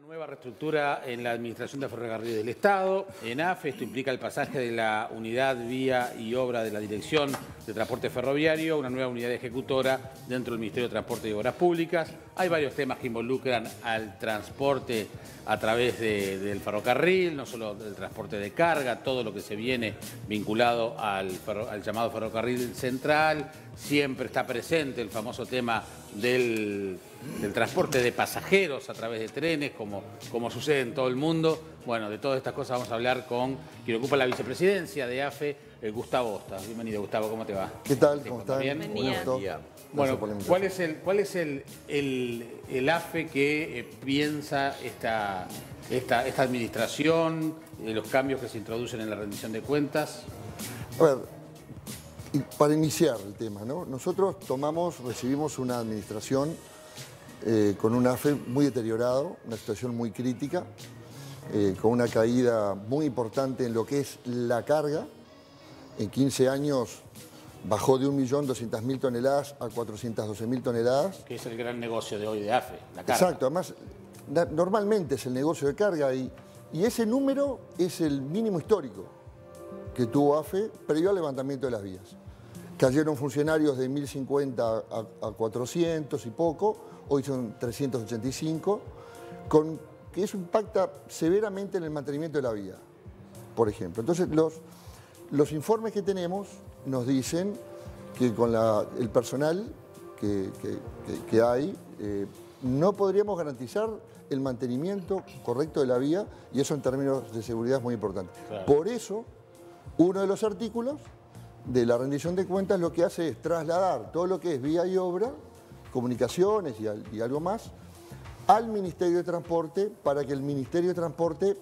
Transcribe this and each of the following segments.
Nueva reestructura en la Administración de Ferrocarriles del Estado, en AFE. Esto implica el pasaje de la unidad, vía y obra de la Dirección de Transporte Ferroviario, una nueva unidad ejecutora dentro del Ministerio de Transporte y Obras Públicas. Hay varios temas que involucran al transporte a través del ferrocarril, no solo del transporte de carga, todo lo que se viene vinculado al llamado ferrocarril central. Siempre está presente el famoso tema del transporte de pasajeros a través de trenes, como sucede en todo el mundo. Bueno, de todas estas cosas vamos a hablar con quien ocupa la vicepresidencia de AFE, Gustavo Osta. Bienvenido, Gustavo, ¿cómo te va? ¿Qué tal? ¿Cómo están? ¿Bien? Buen día. Bueno, ¿cuál es el AFE que piensa esta administración, los cambios que se introducen en la rendición de cuentas? A ver, y para iniciar el tema, ¿no? Nosotros recibimos una administración con un AFE muy deteriorado, una situación muy crítica, con una caída muy importante en lo que es la carga. En 15 años bajó de 1.200.000 toneladas a 412.000 toneladas. Que es el gran negocio de hoy de AFE, la carga. Exacto, además normalmente es el negocio de carga y ese número es el mínimo histórico que tuvo AFE previo al levantamiento de las vías. Cayeron funcionarios de 1.050 a 400 y poco, hoy son 385, que eso impacta severamente en el mantenimiento de la vía, por ejemplo. Entonces, los informes que tenemos nos dicen que con el personal que hay, no podríamos garantizar el mantenimiento correcto de la vía, y eso en términos de seguridad es muy importante. Claro. Por eso, uno de los artículos de la rendición de cuentas lo que hace es trasladar todo lo que es vía y obra, comunicaciones y algo más, al Ministerio de Transporte, para que el Ministerio de Transporte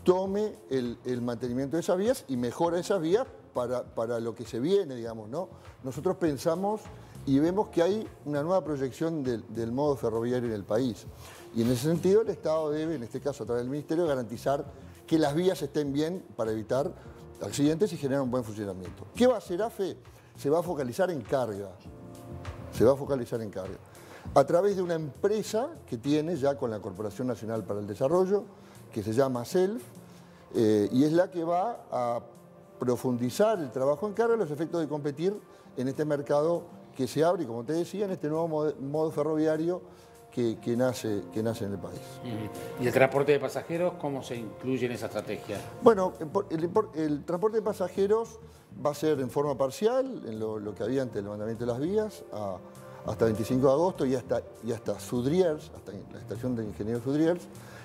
tome el mantenimiento de esas vías y mejore esas vías para lo que se viene, digamos, ¿no? Nosotros pensamos y vemos que hay una nueva proyección del modo ferroviario en el país. Y en ese sentido el Estado debe, en este caso a través del Ministerio, garantizar que las vías estén bien para evitar accidentes y generar un buen funcionamiento. ¿Qué va a hacer AFE? Se va a focalizar en carga. Se va a focalizar en carga. A través de una empresa que tiene ya con la Corporación Nacional para el Desarrollo, que se llama CELF, y es la que va a profundizar el trabajo en carga, los efectos de competir en este mercado que se abre, y como te decía, en este nuevo modo ferroviario que nace en el país. ¿Y el transporte de pasajeros cómo se incluye en esa estrategia? Bueno, el transporte de pasajeros va a ser en forma parcial, en lo que había antes del levantamiento de las vías, hasta 25 de agosto y hasta Sudriers, hasta la estación de Ingeniero Sudriers,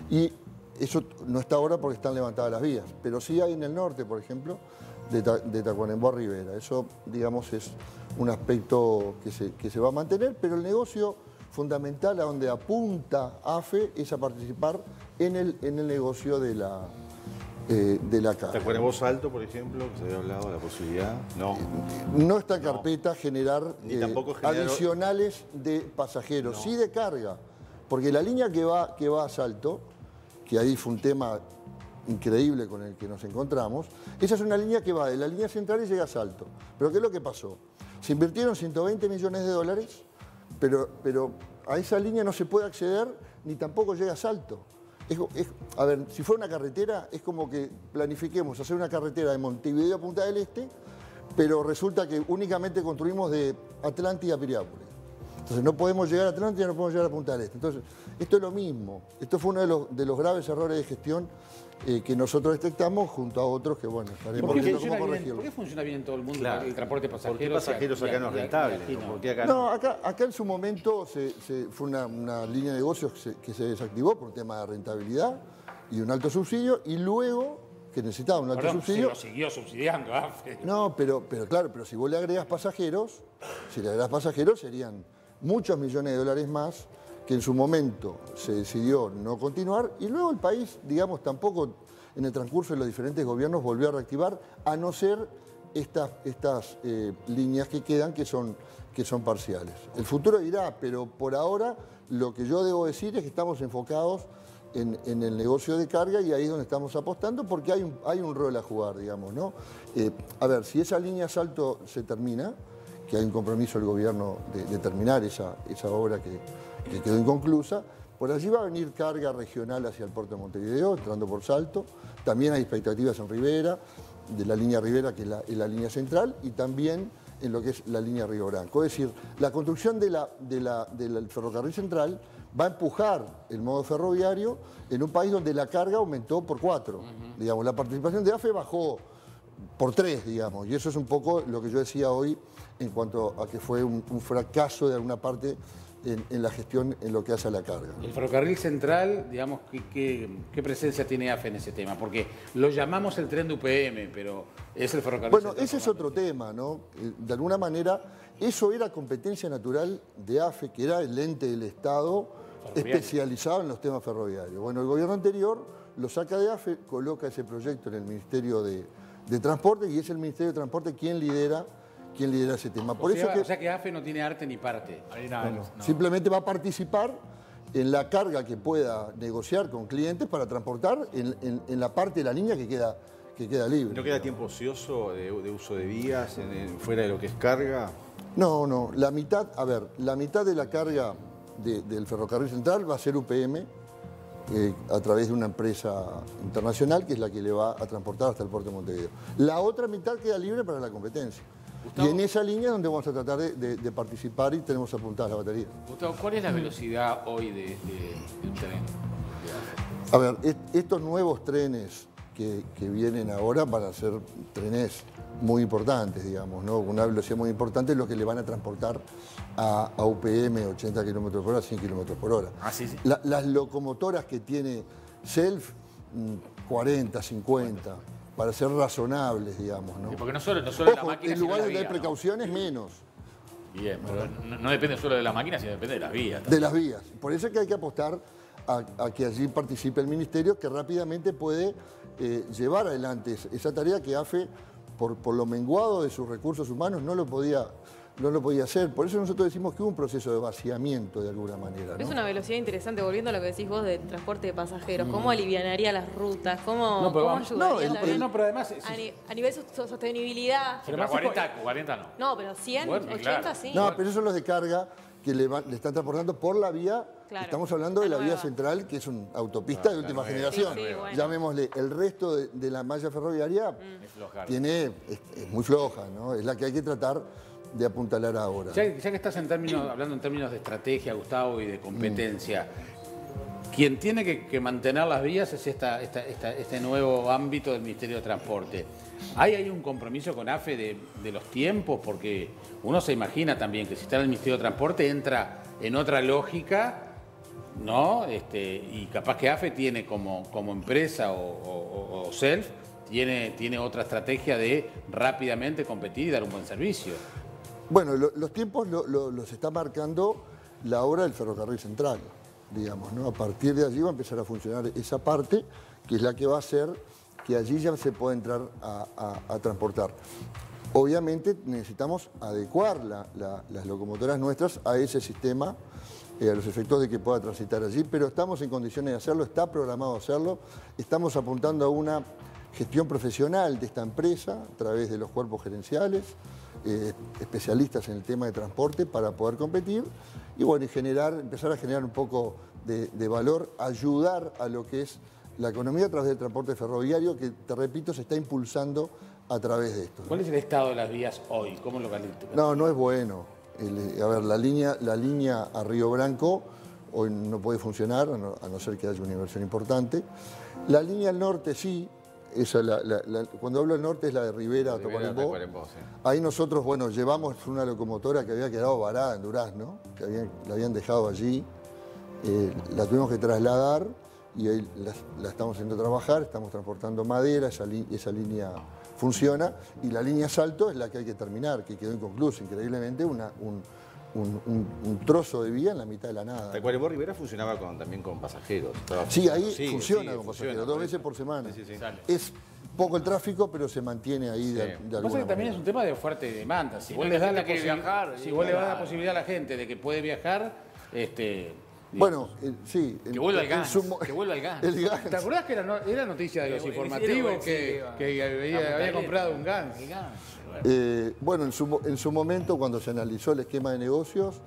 y eso no está ahora porque están levantadas las vías, pero sí hay en el norte, por ejemplo, de Tacuarembó a Rivera. Eso, digamos, es un aspecto que se va a mantener, pero el negocio fundamental a donde apunta AFE es a participar en el negocio de la carga. Tacuarembó Salto, por ejemplo, que se había hablado de la posibilidad. No está en carpeta generar adicionales de pasajeros, no. Sí de carga, porque la línea que va a Salto, que ahí fue un tema increíble con el que nos encontramos, esa es una línea que va de la línea central y llega a Salto. Pero ¿qué es lo que pasó? Se invirtieron 120 millones de dólares, pero a esa línea no se puede acceder ni tampoco llega a Salto. A ver, si fuera una carretera, es como que planifiquemos hacer una carretera de Montevideo a Punta del Este, pero resulta que únicamente construimos de Atlántida a Piriápolis. Entonces no podemos llegar a Atlántida, no podemos llegar a Punta del Este. Entonces, esto es lo mismo. Esto fue uno de los graves errores de gestión que nosotros detectamos junto a otros que, bueno, estaremos viendo cómo corregirlo. ¿Por qué funciona bien en todo el mundo, claro, el transporte de pasajeros? ¿Por qué pasajeros acá no es rentable? No, acá en su momento fue una línea de negocios que se desactivó por un tema de rentabilidad y un alto subsidio, y luego que necesitaba un alto subsidio. Se lo siguió subsidiando AFE. No, pero claro, pero si vos le agregás pasajeros, serían muchos millones de dólares más, que en su momento se decidió no continuar, y luego el país, digamos, tampoco en el transcurso de los diferentes gobiernos volvió a reactivar, a no ser estas líneas que quedan, que son parciales. El futuro dirá, pero por ahora lo que yo debo decir es que estamos enfocados en el negocio de carga, y ahí es donde estamos apostando, porque hay un rol a jugar, digamos, ¿no? A ver, si esa línea Salto se termina, que hay un compromiso del gobierno de terminar esa obra que quedó inconclusa, Por allí va a venir carga regional hacia el puerto de Montevideo, entrando por Salto. También hay expectativas en Rivera, de la línea Rivera, que es la línea central, y también en lo que es la línea Río Branco. Es decir, la construcción del ferrocarril central va a empujar el modo ferroviario en un país donde la carga aumentó por 4. Digamos, la participación de AFE bajó por 3, digamos, y eso es un poco lo que yo decía hoy en cuanto a que fue un fracaso de alguna parte en la gestión en lo que hace a la carga. El ferrocarril central, digamos, ¿qué presencia tiene AFE en ese tema? Porque lo llamamos el tren de UPM, pero es el ferrocarril central. Bueno, ese es otro tema, ¿no? De alguna manera, eso era competencia natural de AFE, que era el ente del Estado especializado en los temas ferroviarios. Bueno, el gobierno anterior lo saca de AFE, coloca ese proyecto en el Ministerio de Transporte, y es el Ministerio de Transporte quien lidera ese tema. O sea que AFE no tiene arte ni parte. No. Simplemente va a participar en la carga que pueda negociar con clientes para transportar en la parte de la línea que queda libre. ¿No queda tiempo ocioso de uso de vías fuera de lo que es carga? No. La mitad de la carga del ferrocarril central va a ser UPM a través de una empresa internacional que es la que le va a transportar hasta el puerto de Montevideo. La otra mitad queda libre para la competencia. Gustavo, y en esa línea es donde vamos a tratar de participar y tenemos apuntadas la batería. Gustavo, ¿cuál es la velocidad hoy de un tren? A ver, estos nuevos trenes que vienen ahora van a ser trenes muy importantes, digamos, ¿no? Una velocidad muy importante es lo que le van a transportar a UPM 80 km por hora, 100 km por hora. Sí. Las locomotoras que tiene Self, 40, 50. Para ser razonables, digamos, ¿no? Sí, porque no solo Ojo, de la máquina, en lugares donde hay vía, precauciones, menos. Bien, pero no depende solo de la máquina, sino depende de las vías. De las vías. Por eso es que hay que apostar a que allí participe el Ministerio, que rápidamente puede llevar adelante esa tarea que AFE, por lo menguado de sus recursos humanos, no lo podía hacer. Por eso nosotros decimos que hubo un proceso de vaciamiento de alguna manera, ¿no? Es una velocidad interesante, volviendo a lo que decís vos de transporte de pasajeros. ¿Cómo alivianaría las rutas? ¿Cómo ayudaría pero además... a nivel de sostenibilidad. Pero 40 no. No, pero 100, bueno, 80 claro. sí. No, pero esos son los de carga que le están transportando por la vía. Claro, estamos hablando de la vía central, que es una autopista de última generación. Sí, bueno. Llamémosle, el resto de la malla ferroviaria es muy floja, ¿no? Es la que hay que tratar de apuntalar ahora. Ya que estás hablando en términos de estrategia, Gustavo, y de competencia, quien tiene que mantener las vías es este nuevo ámbito del Ministerio de Transporte. ¿Hay un compromiso con AFE de los tiempos? Porque uno se imagina también que si está en el Ministerio de Transporte entra en otra lógica, ¿no? Y capaz que AFE tiene como empresa o Self, tiene otra estrategia de rápidamente competir y dar un buen servicio. Bueno, los tiempos los está marcando la obra del ferrocarril central, digamos, ¿no? A partir de allí va a empezar a funcionar esa parte, que es la que va a hacer que allí ya se pueda entrar a transportar. Obviamente necesitamos adecuar las locomotoras nuestras a ese sistema, a los efectos de que pueda transitar allí, pero estamos en condiciones de hacerlo, está programado hacerlo, estamos apuntando a una gestión profesional de esta empresa a través de los cuerpos gerenciales, especialistas en el tema de transporte para poder competir y bueno, empezar a generar un poco de valor, ayudar a lo que es la economía a través del transporte ferroviario, que te repito, se está impulsando a través de esto, ¿no? ¿Cuál es el estado de las vías hoy? ¿Cómo lo califican? No es bueno. A ver, la línea a Río Branco hoy no puede funcionar, a no ser que haya una inversión importante. La línea al norte sí. Cuando hablo del norte es la de Rivera a Tacuarembó. Sí. Ahí nosotros, bueno, llevamos una locomotora que había quedado varada en Durazno, que la habían dejado allí, la tuvimos que trasladar y ahí la estamos haciendo trabajar, estamos transportando madera, esa línea funciona, y la línea Salto es la que hay que terminar, que quedó inconclusa, increíblemente, un trozo de vía en la mitad de la nada. Tacuarembó Rivera funcionaba también con pasajeros. Sí, ahí funciona con pasajeros, 2 veces por semana. Sí. Es poco el tráfico, pero se mantiene ahí de alguna Pasa que también manera. es un tema de oferta y demanda. Si Si vos no les das hay la gente que quiere viajar, si vos le das la posibilidad a la gente de que puede viajar, Bueno, sí. Que vuelva el gas. Que vuelva el gas. El gas. ¿Te acordás que era noticia de los informativos que había comprado un gas? Bueno, en su momento, cuando se analizó el esquema de negocios,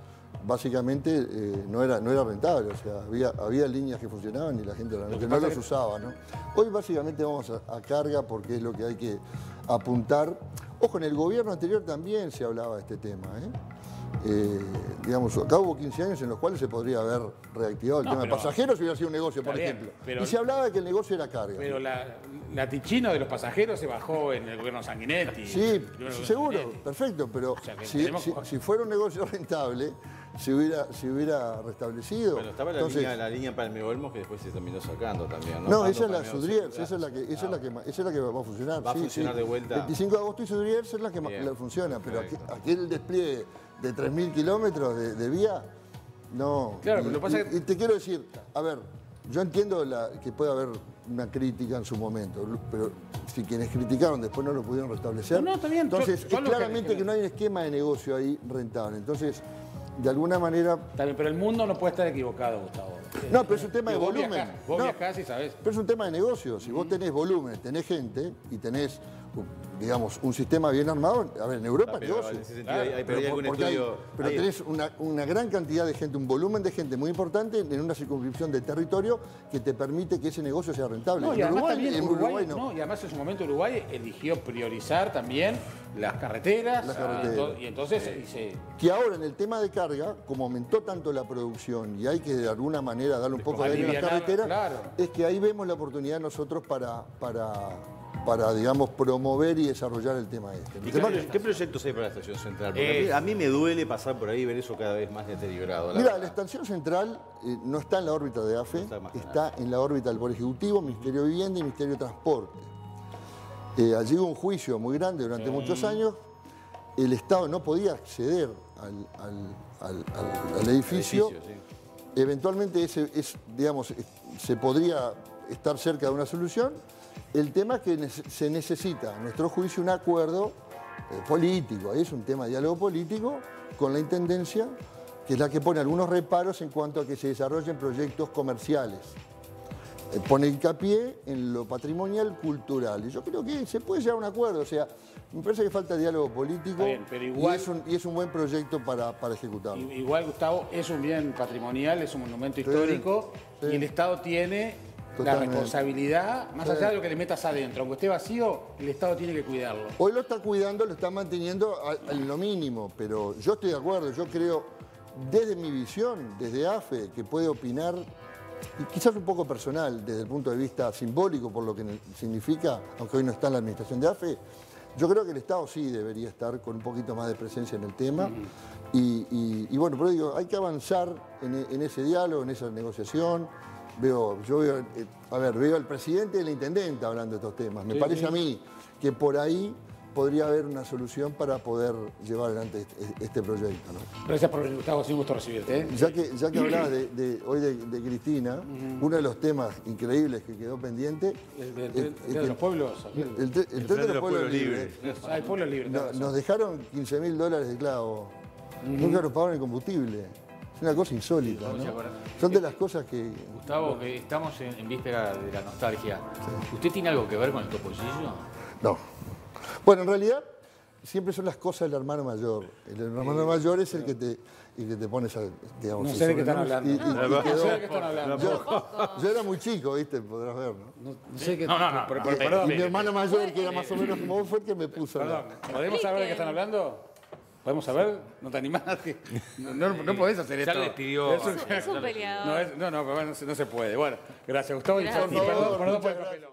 básicamente no era rentable. O sea, había líneas que funcionaban y la gente realmente no las usaba, ¿no? Hoy básicamente vamos a carga porque es lo que hay que apuntar. Ojo, en el gobierno anterior también se hablaba de este tema, digamos, acá hubo 15 años en los cuales se podría haber reactivado el tema de pasajeros si hubiera sido un negocio, por ejemplo. Y se hablaba de que el negocio era carga. Pero la Ticino de los pasajeros se bajó en el gobierno Sanguinetti. Sí, seguro, perfecto, pero O sea, que si fuera un negocio rentable, se hubiera restablecido. Bueno, estaba Entonces, la línea Palme Olmos que después se terminó sacando también, ¿no? no, esa es la Palme Sudriers, Olmos, esa es la que va a funcionar. Va a funcionar de vuelta. 25 de agosto y Sudriers es la que Bien, funciona, pero perfecto. aquel despliegue de 3.000 kilómetros de vía, no. Claro, pero lo que pasa es que- y te quiero decir, a ver, yo entiendo que puede haber una crítica en su momento, pero si quienes criticaron después no lo pudieron restablecer. No, está bien. Entonces, Yo es lo que- claramente que no hay un esquema de negocio ahí rentable. Entonces, de alguna manera. Está bien, pero el mundo no puede estar equivocado, Gustavo. No, pero es un tema de Vos volumen. viajás, vos No, viajás y sabés. pero es un tema de negocio. Si vos tenés volumen, tenés gente y tenés, digamos, un sistema bien armado, a ver, en Europa es Pero negocio. en ese sentido pero hay algún Porque estudio. pero tenés una gran cantidad de gente, un volumen de gente muy importante en una circunscripción de territorio que te permite que ese negocio sea rentable. No, y En además Uruguay, también en Uruguay, Uruguay no. no, y además en su momento Uruguay eligió priorizar también las carreteras. Las carreteras. Y entonces se... Que ahora en el tema de carga, como aumentó tanto la producción y hay que de alguna manera darle un poco de aire a las alivianar, carreteras, claro. es que ahí vemos la oportunidad nosotros para digamos, promover y desarrollar el tema este. El tema que- ¿Qué proyectos hay para la estación central? Porque a mí me duele pasar por ahí y ver eso cada vez más deteriorado. Mira, verdad. la estación central no está en la órbita de AFE, está más que está en la órbita del Poder Ejecutivo, Ministerio de Vivienda y Ministerio de Transporte. Allí hubo un juicio muy grande durante muchos años. El Estado no podía acceder al edificio. Sí. Eventualmente digamos, se podría estar cerca de una solución. El tema es que se necesita, a nuestro juicio, un acuerdo político. Ahí es un tema de diálogo político con la Intendencia, que es la que pone algunos reparos en cuanto a que se desarrollen proyectos comerciales. Pone hincapié en lo patrimonial cultural. Y yo creo que se puede llegar a un acuerdo. O sea, me parece que falta diálogo político. Está bien, pero igual- y es un buen proyecto para ejecutarlo. Igual, Gustavo, es un bien patrimonial, es un monumento histórico sí. y el Estado tiene Totalmente. la responsabilidad, más Sí. allá de lo que le metas adentro. Aunque esté vacío, el Estado tiene que cuidarlo. Hoy lo está cuidando, lo está manteniendo en lo mínimo, pero yo estoy de acuerdo, yo creo, desde mi visión, desde AFE, que puede opinar, y quizás un poco personal, desde el punto de vista simbólico, por lo que significa, aunque hoy no está en la administración de AFE, yo creo que el Estado sí debería estar con un poquito más de presencia en el tema. Y bueno, pero digo, hay que avanzar en ese diálogo, en esa negociación. Veo al presidente y la intendente hablando de estos temas. Me parece a mí que por ahí podría haber una solución para poder llevar adelante este proyecto, ¿no? Gracias por venir, Gustavo, es un gusto recibirte. Ya que hablabas hoy de Cristina, uno de los temas increíbles que quedó pendiente, El de los pueblos. el tren de los pueblos libres. Hay pueblos libres. tenés razón. Nos dejaron $15.000 de clavo. Nunca nos pagaron el combustible. Es una cosa insólita, ¿no? Son de las cosas que... Gustavo, que estamos en víspera de la nostalgia. ¿Usted tiene algo que ver con el topollillo? No. Bueno, en realidad siempre son las cosas del hermano mayor. El hermano mayor es el que te pones a, digamos... No sé de qué están sobre- hablando. y No quedó- sé de qué están hablando. yo era muy chico, ¿viste? Podrás ver, ¿no? No sé qué... No. Perdón, Y mi hermano mayor, que era más o menos como vos, fue el que me puso perdón. la... ¿Podemos saber de qué están hablando? ¿Podemos saber? ¿No te animás? No podés hacer Ya esto. lo despidió. Es un- Es un peleador. no, no se puede. Bueno, gracias, Gustavo. Gracias. Y perdón por el Muchas papel.